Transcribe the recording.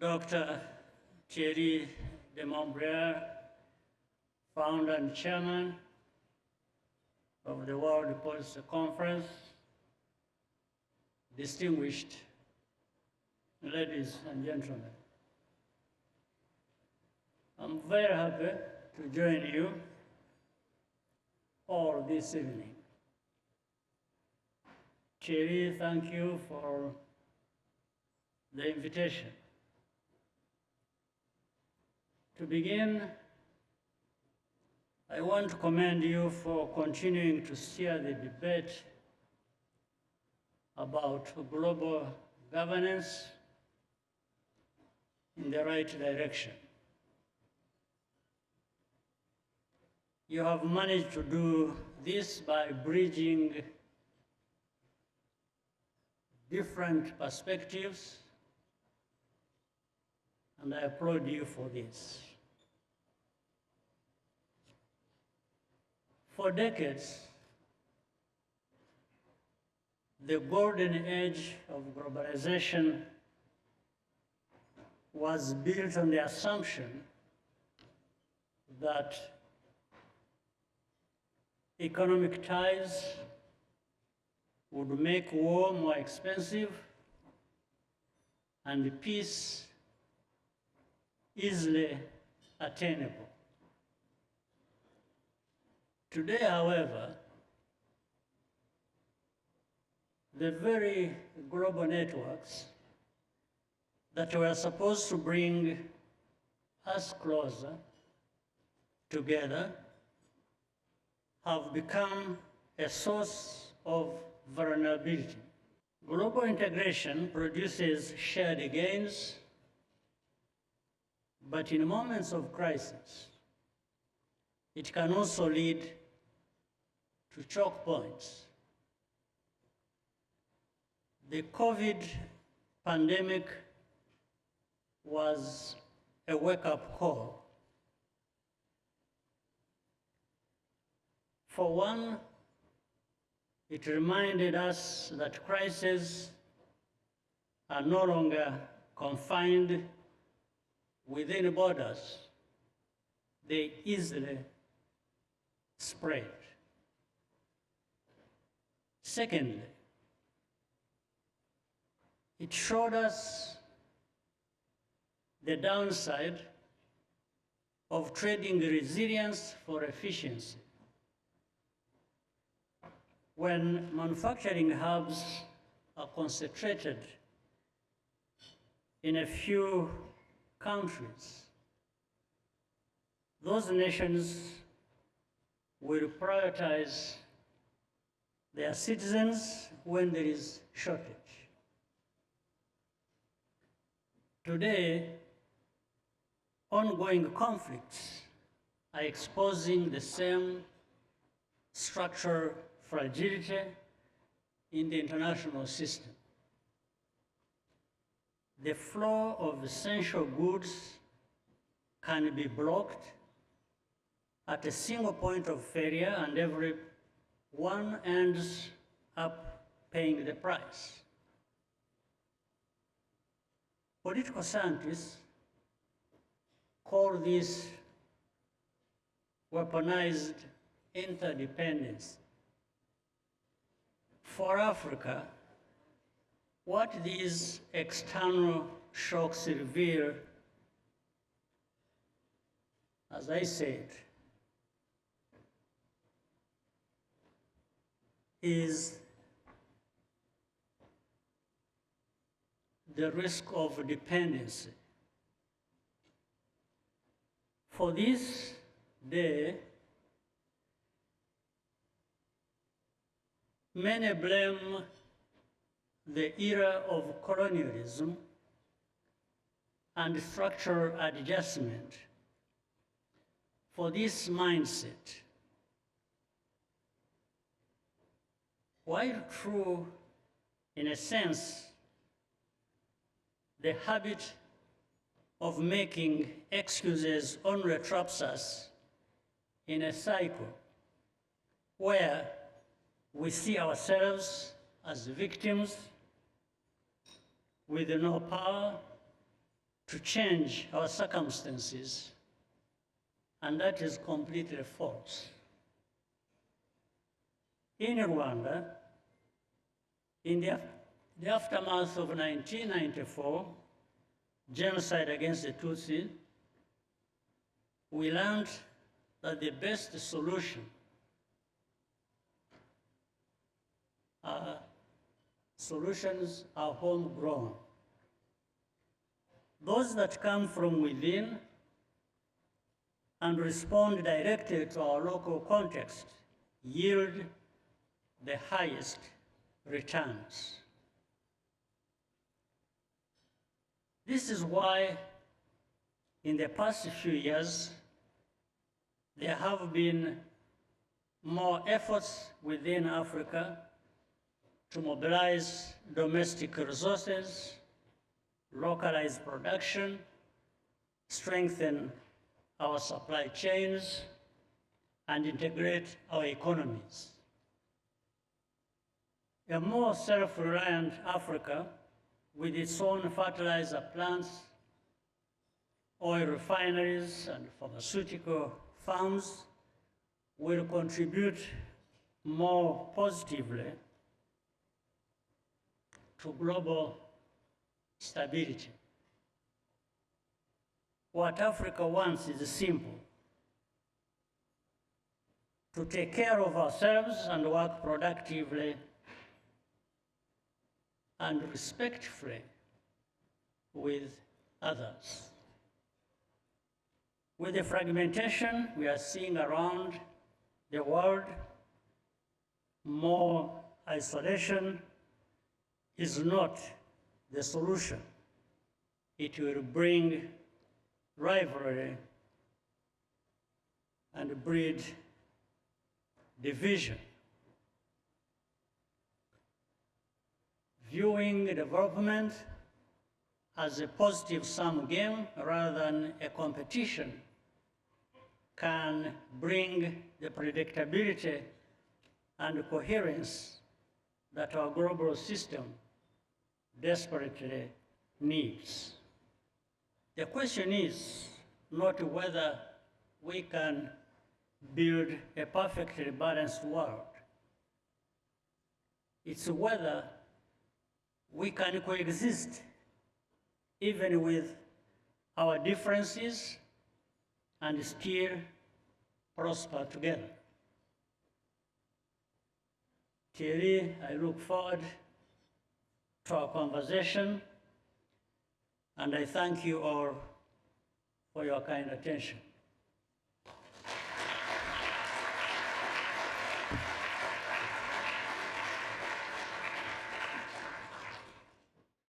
Dr. Thierry de Montbrial, founder and chairman of the World Policy Conference, distinguished ladies and gentlemen. I'm very happy to join you all this evening. Thierry, thank you for the invitation. To begin, I want to commend you for continuing to steer the debate about global governance in the right direction. You have managed to do this by bridging different perspectives, and I applaud you for this. For decades, the golden age of globalization was built on the assumption that economic ties would make war more expensive and peace easily attainable. Today, however, the very global networks that were supposed to bring us closer together have become a source of vulnerability. Global integration produces shared gains, but in moments of crisis, it can also lead to choke points. The COVID pandemic was a wake-up call. For one, it reminded us that crises are no longer confined within borders. They easily spread. Secondly, it showed us the downside of trading resilience for efficiency. When manufacturing hubs are concentrated in a few countries, those nations will prioritize their citizens when there is shortage. Today, ongoing conflicts are exposing the same structural fragility in the international system. The flow of essential goods can be blocked at a single point of failure, and everyone ends up paying the price. Political scientists call this weaponized interdependence. For Africa, what these external shocks reveal, as I said, is the risk of dependency. For this day, many blame the era of colonialism and structural adjustment for this mindset. While true, in a sense, the habit of making excuses only traps us in a cycle where we see ourselves as victims with no power to to change our circumstances, and that is completely false. In Rwanda, in the aftermath of 1994, genocide against the Tutsi, we learned that the best solution solutions are homegrown. Those that come from within and respond directly to our local context yield the highest returns. This is why in the past few years, there have been more efforts within Africa to mobilize domestic resources, localize production, strengthen our supply chains, and integrate our economies. A more self-reliant Africa with its own fertilizer plants, oil refineries, and pharmaceutical farms will contribute more positively to global stability. What Africa wants is simple: to take care of ourselves and work productively and respectfully with others. With the fragmentation we are seeing around the world, more isolation is not the solution. It will bring rivalry and breed division. Viewing development as a positive sum game rather than a competition can bring the predictability and coherence that our global system desperately needs. The question is not whether we can build a perfectly balanced world. It's whether we can coexist even with our differences and still prosper together. Thierry, I look forward to our conversation, and I thank you all for your kind attention.